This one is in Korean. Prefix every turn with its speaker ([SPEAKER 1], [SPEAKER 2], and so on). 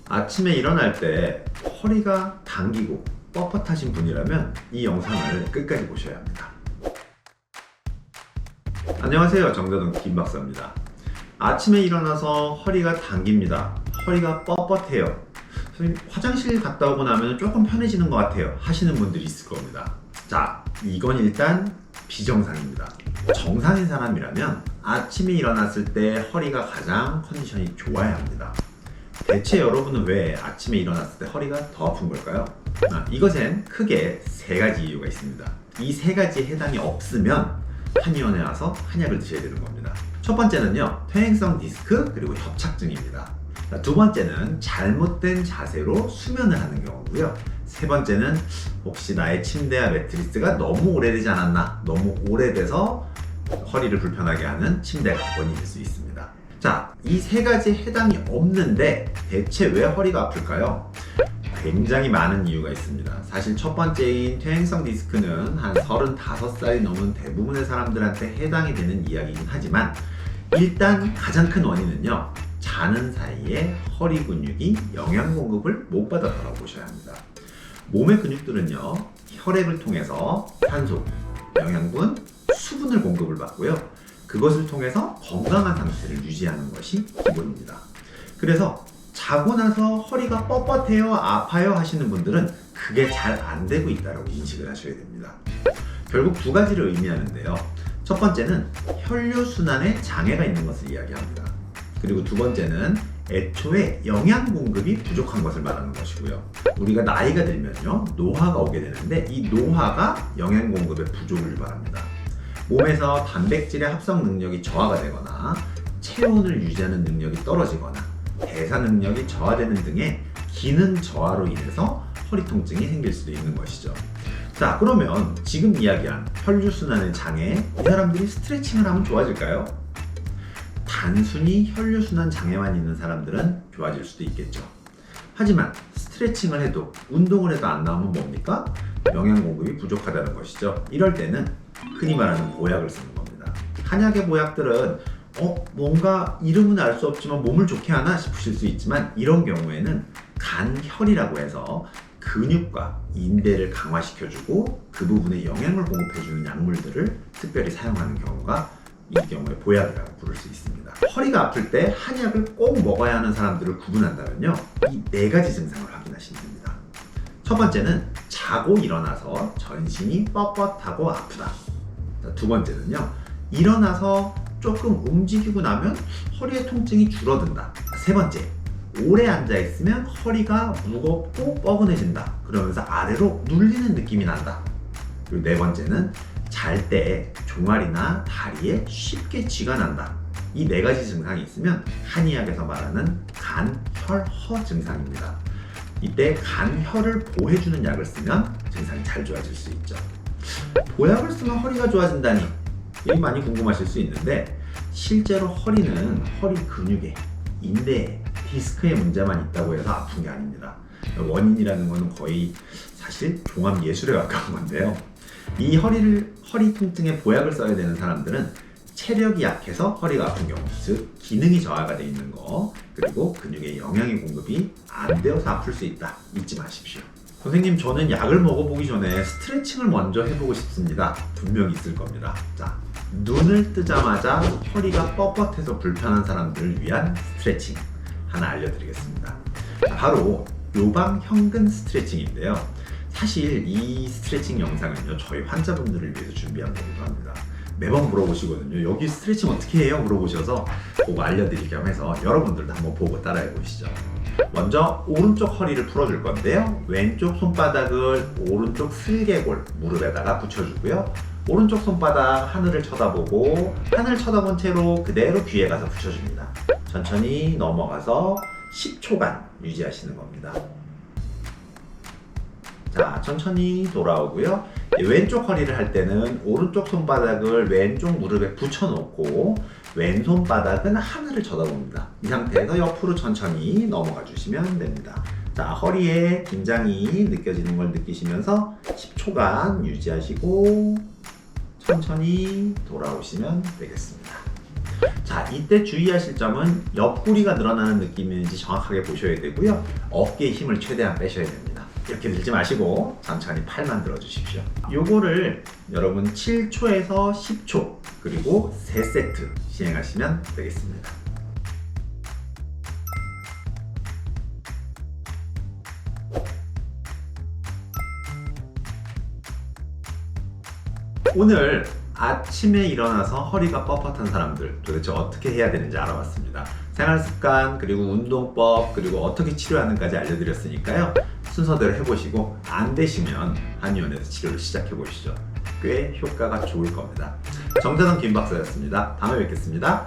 [SPEAKER 1] 아침에 일어날 때 허리가 당기고 뻣뻣하신 분이라면 이 영상을 끝까지 보셔야 합니다. 안녕하세요, 정자동 김박사입니다. 아침에 일어나서 허리가 당깁니다. 허리가 뻣뻣해요. 선생님, 화장실 갔다 오고 나면 조금 편해지는 것 같아요 하시는 분들이 있을 겁니다. 자, 이건 일단 비정상입니다. 정상인 사람이라면 아침에 일어났을 때 허리가 가장 컨디션이 좋아야 합니다. 대체 여러분은 왜 아침에 일어났을 때 허리가 더 아픈 걸까요? 이것엔 크게 세 가지 이유가 있습니다. 이 세 가지에 해당이 없으면 한의원에 와서 한약을 드셔야 되는 겁니다. 첫 번째는요, 퇴행성 디스크 그리고 협착증입니다. 두 번째는 잘못된 자세로 수면을 하는 경우고요. 세 번째는 혹시 나의 침대와 매트리스가 너무 오래되지 않았나, 너무 오래돼서 허리를 불편하게 하는 침대가 원인일 수 있습니다. 자, 이 세 가지에 해당이 없는데 대체 왜 허리가 아플까요? 굉장히 많은 이유가 있습니다. 사실 첫 번째인 퇴행성 디스크는 한 35살이 넘은 대부분의 사람들한테 해당이 되는 이야기이긴 하지만 일단 가장 큰 원인은요, 자는 사이에 허리 근육이 영양 공급을 못 받아서라고 보셔야 합니다. 몸의 근육들은요, 혈액을 통해서 산소, 영양분, 수분을 공급을 받고요. 그것을 통해서 건강한 상태를 유지하는 것이 기본입니다. 그래서 자고 나서 허리가 뻣뻣해요, 아파요 하시는 분들은 그게 잘 안 되고 있다고 인식을 하셔야 됩니다. 결국 두 가지를 의미하는데요. 첫 번째는 혈류순환에 장애가 있는 것을 이야기합니다. 그리고 두 번째는 애초에 영양 공급이 부족한 것을 말하는 것이고요. 우리가 나이가 들면요, 노화가 오게 되는데 이 노화가 영양 공급의 부족을 유발합니다. 몸에서 단백질의 합성 능력이 저하가 되거나 체온을 유지하는 능력이 떨어지거나 대사 능력이 저하되는 등의 기능 저하로 인해서 허리 통증이 생길 수도 있는 것이죠. 자, 그러면 지금 이야기한 혈류순환의 장애, 이 사람들이 스트레칭을 하면 좋아질까요? 단순히 혈류순환 장애만 있는 사람들은 좋아질 수도 있겠죠. 하지만 스트레칭을 해도 운동을 해도 안 나오면 뭡니까? 영양 공급이 부족하다는 것이죠. 이럴 때는 흔히 말하는 보약을 쓰는 겁니다. 한약의 보약들은 뭔가 이름은 알 수 없지만 몸을 좋게 하나 싶으실 수 있지만 이런 경우에는 간혈이라고 해서 근육과 인대를 강화시켜주고 그 부분에 영양을 공급해주는 약물들을 특별히 사용하는 경우가 이 경우에 보약이라고 부를 수 있습니다. 허리가 아플 때 한약을 꼭 먹어야 하는 사람들을 구분한다면요, 이 네 가지 증상을 확인하시면 됩니다. 첫 번째는 자고 일어나서 전신이 뻣뻣하고 아프다. 두 번째는요, 일어나서 조금 움직이고 나면 허리의 통증이 줄어든다. 세 번째, 오래 앉아있으면 허리가 무겁고 뻐근해진다. 그러면서 아래로 눌리는 느낌이 난다. 그리고 네 번째는 잘 때 종아리나 다리에 쉽게 쥐가 난다. 이 네 가지 증상이 있으면 한의학에서 말하는 간혈허 증상입니다. 이때 간혈을 보호해주는 약을 쓰면 증상이 잘 좋아질 수 있죠. 보약을 쓰면 허리가 좋아진다니, 이게 많이 궁금하실 수 있는데 실제로 허리는 허리 근육에, 인대에, 디스크에 문제만 있다고 해서 아픈 게 아닙니다. 원인이라는 것은 거의 사실 종합 예술에 가까운 건데요. 이 허리 통증에 보약을 써야 되는 사람들은 체력이 약해서 허리가 아픈 경우, 즉 기능이 저하가 되어 있는 거, 그리고 근육의 영양의 공급이 안 되어서 아플 수 있다. 잊지 마십시오. 선생님, 저는 약을 먹어보기 전에 스트레칭을 먼저 해보고 싶습니다. 분명히 있을 겁니다. 자, 눈을 뜨자마자 허리가 뻣뻣해서 불편한 사람들을 위한 스트레칭 하나 알려드리겠습니다. 바로 요방형근 스트레칭인데요. 사실 이 스트레칭 영상은요, 저희 환자분들을 위해서 준비한 거기도 합니다. 매번 물어보시거든요. 여기 스트레칭 어떻게 해요? 물어보셔서 보고 알려드릴 겸 해서 여러분들도 한번 보고 따라해 보시죠. 먼저 오른쪽 허리를 풀어줄 건데요, 왼쪽 손바닥을 오른쪽 슬개골 무릎에다가 붙여주고요, 오른쪽 손바닥 하늘을 쳐다보고 하늘을 쳐다본 채로 그대로 귀에 가서 붙여줍니다. 천천히 넘어가서 10초간 유지하시는 겁니다. 자, 천천히 돌아오고요. 왼쪽 허리를 할 때는 오른쪽 손바닥을 왼쪽 무릎에 붙여놓고 왼손 바닥은 하늘을 쳐다봅니다. 이 상태에서 옆으로 천천히 넘어가 주시면 됩니다. 자, 허리에 긴장이 느껴지는 걸 느끼시면서 10초간 유지하시고 천천히 돌아오시면 되겠습니다. 자, 이때 주의하실 점은 옆구리가 늘어나는 느낌인지 정확하게 보셔야 되고요. 어깨에 힘을 최대한 빼셔야 됩니다. 이렇게 들지 마시고 천천히 팔만 들어주십시오. 요거를 여러분 7초에서 10초 그리고 3세트 시행하시면 되겠습니다. 오늘 아침에 일어나서 허리가 뻣뻣한 사람들 도대체 어떻게 해야 되는지 알아봤습니다. 생활습관, 그리고 운동법, 그리고 어떻게 치료하는까지 알려드렸으니까요. 순서대로 해보시고 안 되시면 한의원에서 치료를 시작해보시죠. 꽤 효과가 좋을 겁니다. 정자동 김박사였습니다. 다음에 뵙겠습니다.